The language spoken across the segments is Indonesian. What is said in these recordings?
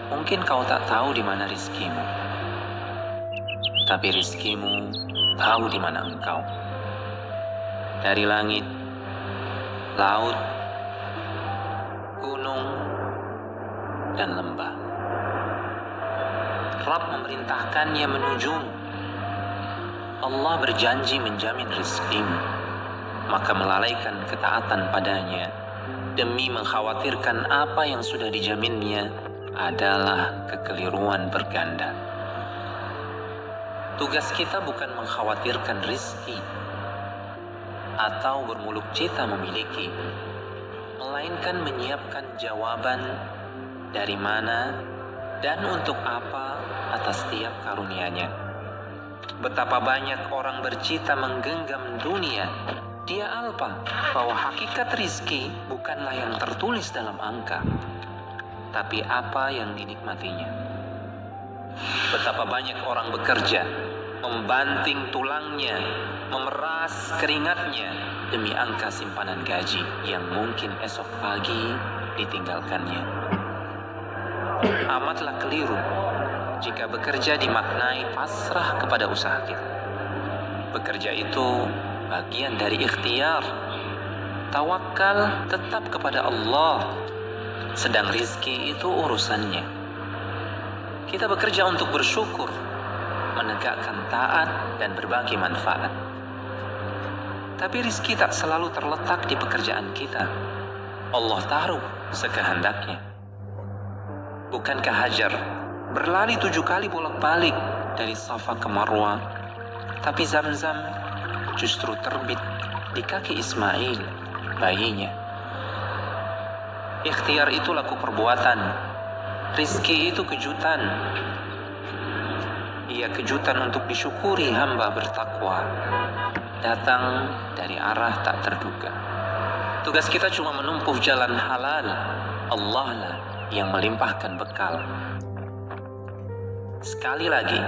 Mungkin kau tak tahu di mana rizkimu, tapi rizkimu tahu di mana engkau. Dari langit, laut, gunung, dan lembah, Rabb memerintahkannya menujumu. Allah berjanji menjamin rizkimu, maka melalaikan ketaatan padanya demi mengkhawatirkan apa yang sudah dijaminnya adalah kekeliruan berganda. Tugas kita bukan mengkhawatirkan rizki atau bermuluk cita memiliki, melainkan menyiapkan jawaban dari mana dan untuk apa atas setiap karunia-Nya. Betapa banyak orang bercita menggenggam dunia, dia alpa bahwa hakikat rizki bukanlah yang tertulis dalam angka, tapi apa yang dinikmatinya. Betapa banyak orang bekerja, membanting tulangnya, memeras keringatnya demi angka simpanan gaji yang mungkin esok pagi ditinggalkannya. Amatlah keliru jika bekerja dimaknai pasrah kepada usaha kita. Bekerja itu bagian dari ikhtiar. Tawakal tetap kepada Allah, sedang rizki itu urusannya. Kita bekerja untuk bersyukur, menegakkan taat dan berbagi manfaat. Tapi rizki tak selalu terletak di pekerjaan kita. Allah taruh sekehendaknya. Bukankah Hajar berlari 7 kali bolak-balik dari Safa ke Marwah, tapi Zamzam justru terbit di kaki Ismail, bayinya. Ikhtiar itu laku perbuatan, rizki itu kejutan. Ia kejutan untuk disyukuri hamba bertakwa, datang dari arah tak terduga. Tugas kita cuma menempuh jalan halal, Allah lah yang melimpahkan bekal. Sekali lagi,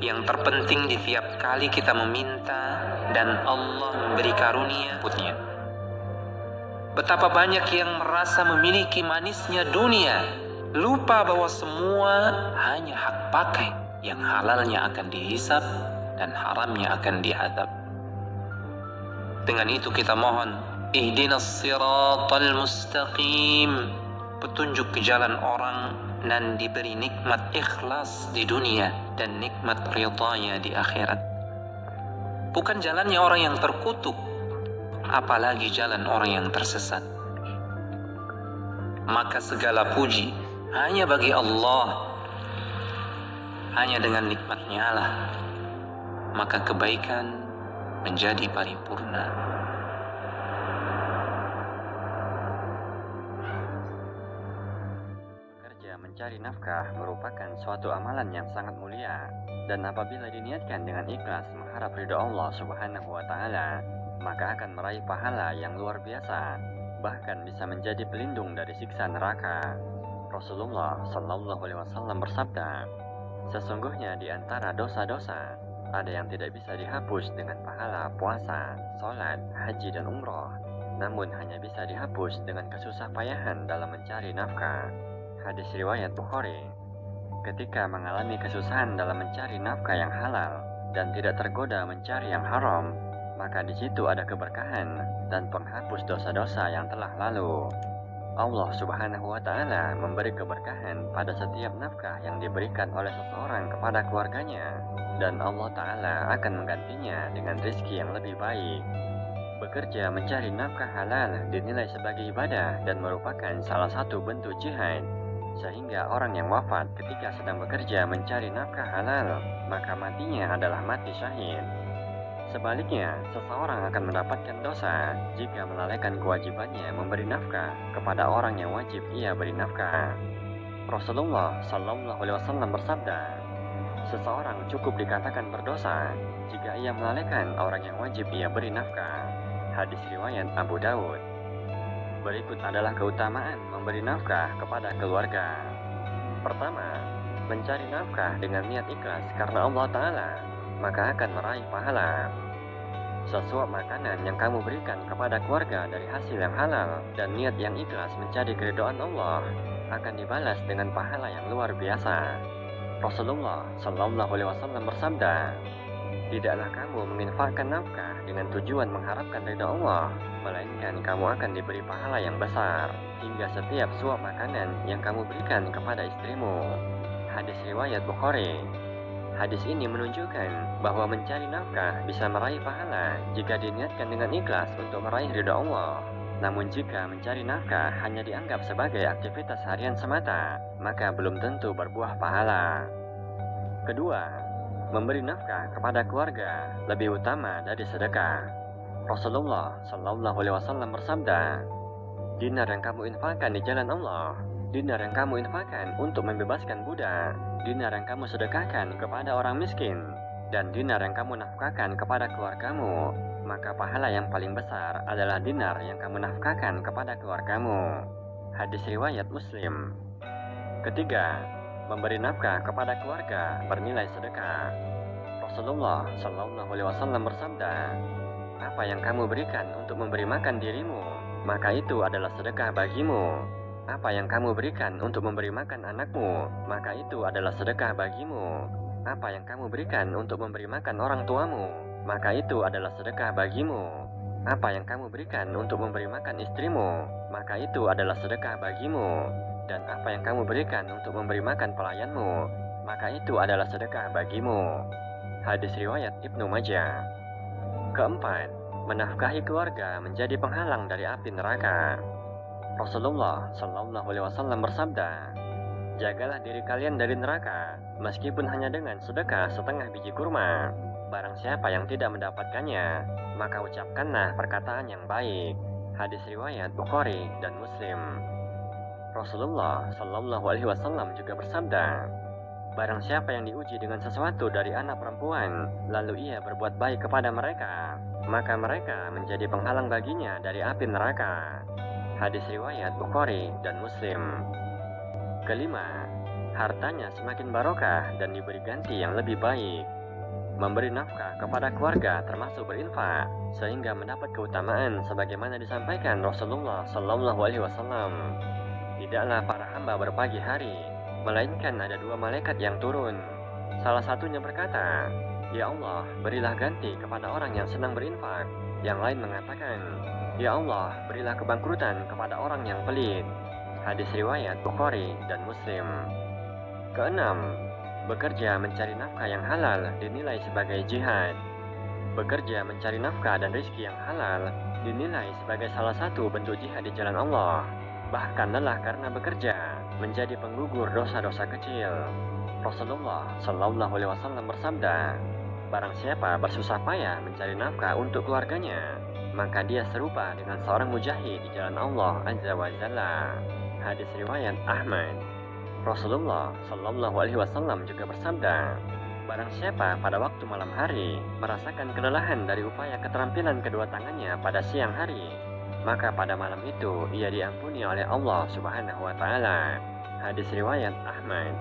yang terpenting di tiap kali kita meminta dan Allah memberi karunia putnya. Betapa banyak yang merasa memiliki manisnya dunia, lupa bahwa semua hanya hak pakai, yang halalnya akan dihisab dan haramnya akan diadab. Dengan itu kita mohon, ihdinas siratal mustaqim, petunjuk ke jalan orang nan diberi nikmat ikhlas di dunia dan nikmat ridhanya di akhirat. Bukan jalannya orang yang terkutuk, apalagi jalan orang yang tersesat. Maka segala puji hanya bagi Allah. Hanya dengan nikmatnya lah, maka kebaikan menjadi paripurna. Mencari nafkah merupakan suatu amalan yang sangat mulia, dan apabila diniatkan dengan ikhlas mengharap ridho Allah Subhanahu wa Ta'ala, maka akan meraih pahala yang luar biasa, bahkan bisa menjadi pelindung dari siksa neraka. Rasulullah Sallallahu Alaihi Wasallam bersabda, sesungguhnya di antara dosa-dosa ada yang tidak bisa dihapus dengan pahala puasa, sholat, haji dan umroh, namun hanya bisa dihapus dengan kesusah payahan dalam mencari nafkah. Hadis riwayat Bukhari. Ketika mengalami kesusahan dalam mencari nafkah yang halal dan tidak tergoda mencari yang haram, maka di situ ada keberkahan dan penghapus dosa-dosa yang telah lalu. Allah Subhanahu wa Ta'ala memberi keberkahan pada setiap nafkah yang diberikan oleh seseorang kepada keluarganya, dan Allah Ta'ala akan menggantinya dengan rezeki yang lebih baik. Bekerja mencari nafkah halal dinilai sebagai ibadah dan merupakan salah satu bentuk jihad, sehingga orang yang wafat ketika sedang bekerja mencari nafkah halal, maka matinya adalah mati syahid. Sebaliknya, seseorang akan mendapatkan dosa jika melalaikan kewajibannya memberi nafkah kepada orang yang wajib ia beri nafkah. Rasulullah Sallallahu Alaihi Wasallam bersabda, seseorang cukup dikatakan berdosa jika ia melalaikan orang yang wajib ia beri nafkah. Hadis riwayat Abu Dawud. Berikut adalah keutamaan memberi nafkah kepada keluarga. Pertama, mencari nafkah dengan niat ikhlas karena Allah Ta'ala, maka akan meraih pahala. Sesuap makanan yang kamu berikan kepada keluarga dari hasil yang halal dan niat yang ikhlas mencari keridhaan Allah, akan dibalas dengan pahala yang luar biasa. Rasulullah Shallallahu Alaihi Wasallam bersabda, tidaklah kamu menginfakkan nafkah dengan tujuan mengharapkan ridha Allah, melainkan kamu akan diberi pahala yang besar hingga setiap suap makanan yang kamu berikan kepada istrimu. Hadis riwayat Bukhari. Hadis ini menunjukkan bahwa mencari nafkah bisa meraih pahala jika diniatkan dengan ikhlas untuk meraih ridha Allah. Namun jika mencari nafkah hanya dianggap sebagai aktivitas harian semata, maka belum tentu berbuah pahala. Kedua, memberi nafkah kepada keluarga lebih utama dari sedekah. Rasulullah Shallallahu Alaihi Wasallam bersabda, dinar yang kamu infakkan di jalan Allah, dinar yang kamu infakkan untuk membebaskan budak, dinar yang kamu sedekahkan kepada orang miskin, dan dinar yang kamu nafkahkan kepada keluargamu, maka pahala yang paling besar adalah dinar yang kamu nafkahkan kepada keluargamu. Hadis riwayat Muslim. Ketiga, memberi nafkah kepada keluarga bernilai sedekah. Rasulullah Shallallahu Alaihi Wasallam bersabda, apa yang kamu berikan untuk memberi makan dirimu, maka itu adalah sedekah bagimu. Apa yang kamu berikan untuk memberi makan anakmu, maka itu adalah sedekah bagimu. Apa yang kamu berikan untuk memberi makan orang tuamu, maka itu adalah sedekah bagimu. Apa yang kamu berikan untuk memberi makan istrimu, maka itu adalah sedekah bagimu. Dan apa yang kamu berikan untuk memberi makan pelayanmu, maka itu adalah sedekah bagimu. Hadis riwayat Ibnu Majah. Keempat, menafkahi keluarga menjadi penghalang dari api neraka. Rasulullah Shallallahu Alaihi Wasallam bersabda, jagalah diri kalian dari neraka, meskipun hanya dengan sedekah setengah biji kurma. Barang siapa yang tidak mendapatkannya, maka ucapkanlah perkataan yang baik. Hadis riwayat Bukhari dan Muslim. Rasulullah Shallallahu Alaihi Wasallam juga bersabda, barang siapa yang diuji dengan sesuatu dari anak perempuan, lalu ia berbuat baik kepada mereka, maka mereka menjadi penghalang baginya dari api neraka. Hadis riwayat Bukhari dan Muslim. Kelima, hartanya semakin barokah dan diberi ganti yang lebih baik. Memberi nafkah kepada keluarga termasuk berinfak, sehingga mendapat keutamaan sebagaimana disampaikan Rasulullah Shallallahu Alaihi Wasallam. Tidaklah para hamba berpagi hari, melainkan ada dua malaikat yang turun. Salah satunya berkata, ya Allah, berilah ganti kepada orang yang senang berinfak. Yang lain mengatakan, ya Allah, berilah kebangkrutan kepada orang yang pelit. Hadis riwayat Bukhari dan Muslim. Keenam, bekerja mencari nafkah yang halal dinilai sebagai jihad. Bekerja mencari nafkah dan rezeki yang halal dinilai sebagai salah satu bentuk jihad di jalan Allah. Bahkan lelah karena bekerja menjadi penggugur dosa-dosa kecil. Rasulullah Shallallahu Alaihi Wasallam bersabda, barang siapa bersusah payah mencari nafkah untuk keluarganya, maka dia serupa dengan seorang mujahid di jalan Allah Azza wa Jalla. Hadis riwayat Ahmad. Rasulullah Shallallahu Alaihi Wasallam juga bersabda, barang siapa pada waktu malam hari merasakan kelelahan dari upaya keterampilan kedua tangannya pada siang hari, maka pada malam itu ia diampuni oleh Allah Subhanahu wa Ta'ala. Hadis riwayat Ahmad.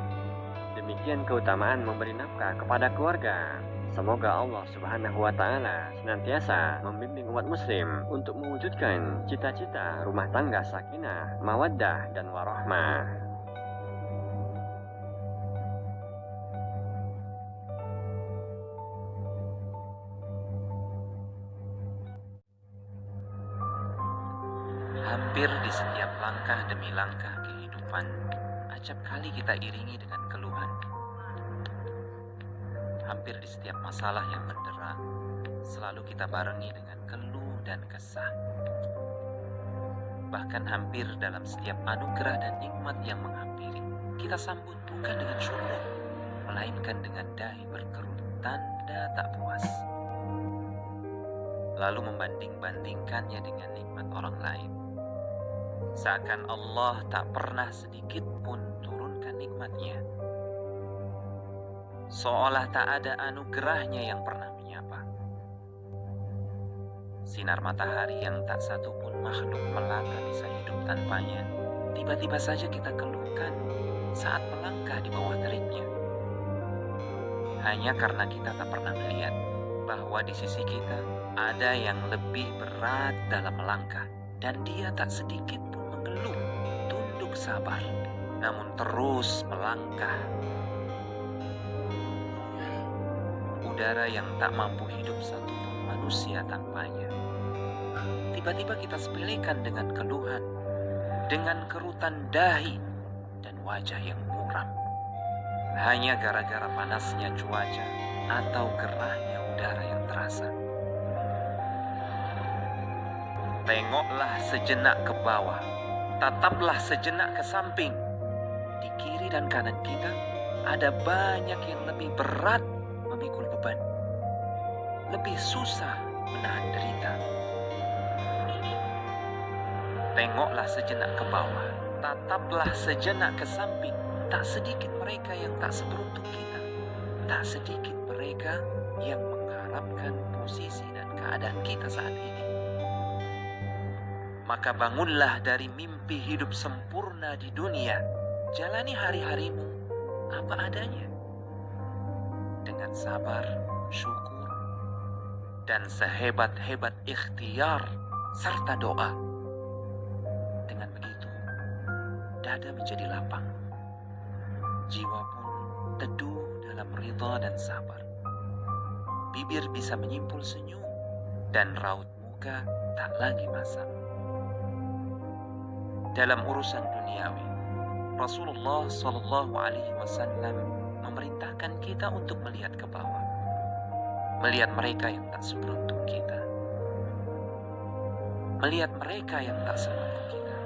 Demikian keutamaan memberi nafkah kepada keluarga. Semoga Allah Subhanahu wa Ta'ala senantiasa membimbing umat muslim untuk mewujudkan cita-cita rumah tangga sakinah, mawaddah, dan warahmah. Hampir di setiap langkah demi langkah kehidupan, acap kali kita iringi dengan keluhan. Hampir di setiap masalah yang mendera, selalu kita barengi dengan keluh dan kesah. Bahkan hampir dalam setiap anugerah dan nikmat yang menghampiri, kita sambut bukan dengan syukur, melainkan dengan dahi berkerut, tanda tak puas. Lalu membanding-bandingkannya dengan nikmat orang lain. Seakan Allah tak pernah sedikit pun turunkan nikmatnya. Seolah tak ada anugerahnya yang pernah menyapa. Sinar matahari yang tak satu pun makhluk melata bisa hidup tanpanya, tiba-tiba saja kita keluhkan saat melangkah di bawah teriknya. Hanya karena kita tak pernah melihat bahwa di sisi kita ada yang lebih berat dalam melangkah, dan dia tak sedikit pun mengeluh, tunduk sabar. namun terus melangkah. Udara yang tak mampu hidup satupun manusia tanpanya. Tiba-tiba kita sepelekan dengan keluhan, dengan kerutan dahi dan wajah yang muram. Hanya gara-gara panasnya cuaca atau gerahnya udara yang terasa. Tengoklah sejenak ke bawah, tataplah sejenak ke samping. Di kiri dan kanan kita ada banyak yang lebih berat memikul beban, lebih susah menahan derita. Tengoklah sejenak ke bawah, tataplah sejenak ke samping. Tak sedikit mereka yang tak seberuntung kita, tak sedikit mereka yang mengharapkan posisi dan keadaan kita saat ini. Maka bangunlah dari mimpi hidup sempurna di dunia. Jalani hari-harimu apa adanya, dengan sabar, syukur, dan sehebat-hebat ikhtiar serta doa. Dengan begitu, dada menjadi lapang, jiwa pun teduh dalam ridha dan sabar. Bibir bisa menyimpul senyum, dan raut muka tak lagi masam. Dalam urusan duniawi, Rasulullah SAW memerintahkan kita untuk melihat ke bawah, melihat mereka yang tak seberuntung kita, melihat mereka yang tak semampu kita,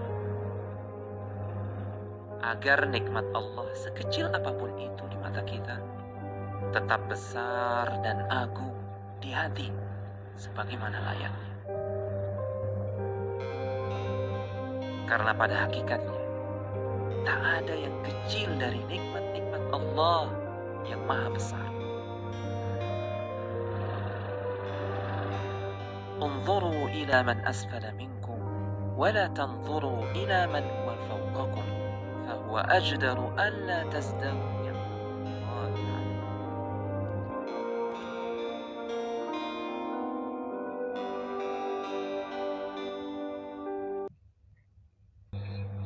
agar nikmat Allah sekecil apapun itu di mata kita tetap besar dan agung di hati sebagaimana layaknya. Karena pada hakikatnya tak ada yang kecil dari nikmat-nikmat Allah yang maha besar. Unzuru ila man asfala minkum wa la tanzuru ila man huwa fawqakum fahuwa ajdaru an la tazdaru ni'matallahi 'alaikum.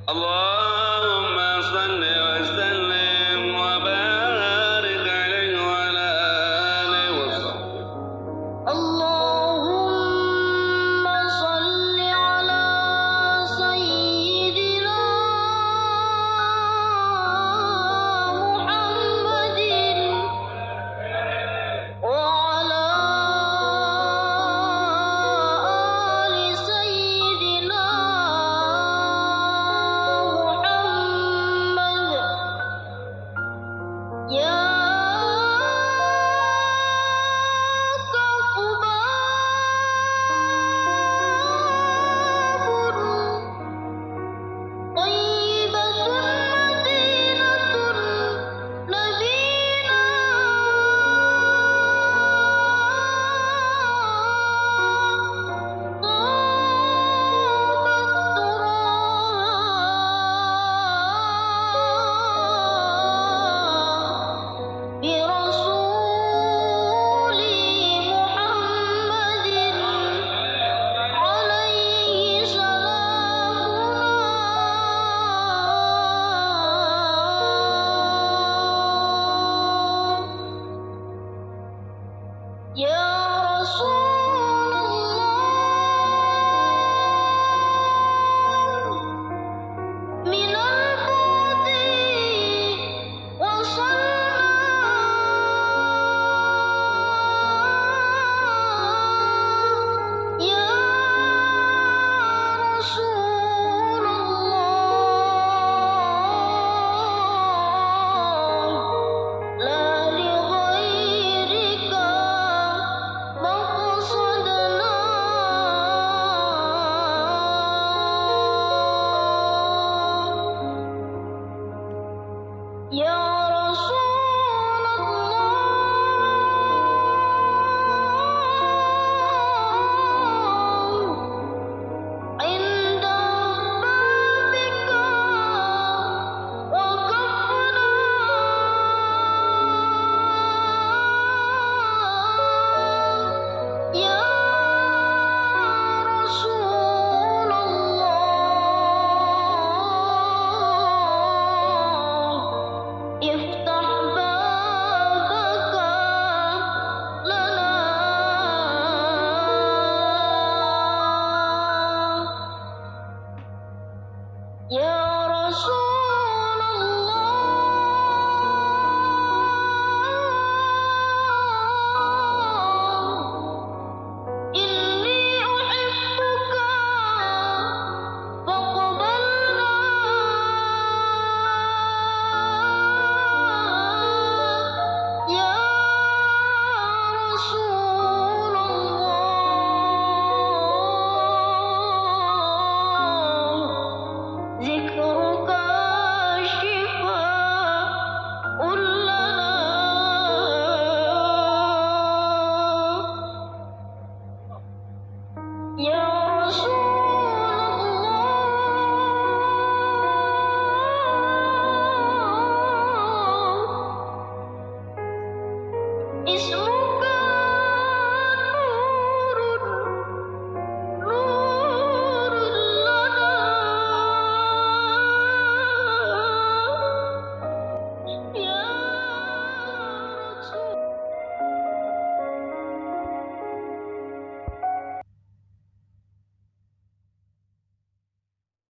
Allahumma salli wa sallim wa barik alaihi wa ala alihi wa sahbihi. Allahumma salli ala sayyidina Muhammadin wa ala ali sayyidina Ya kafubabun Tayyibatun madinatun Nabina Ya Rasulullah minal budi wasalna Ya Rasulullah la li ghairika maqsadana Ya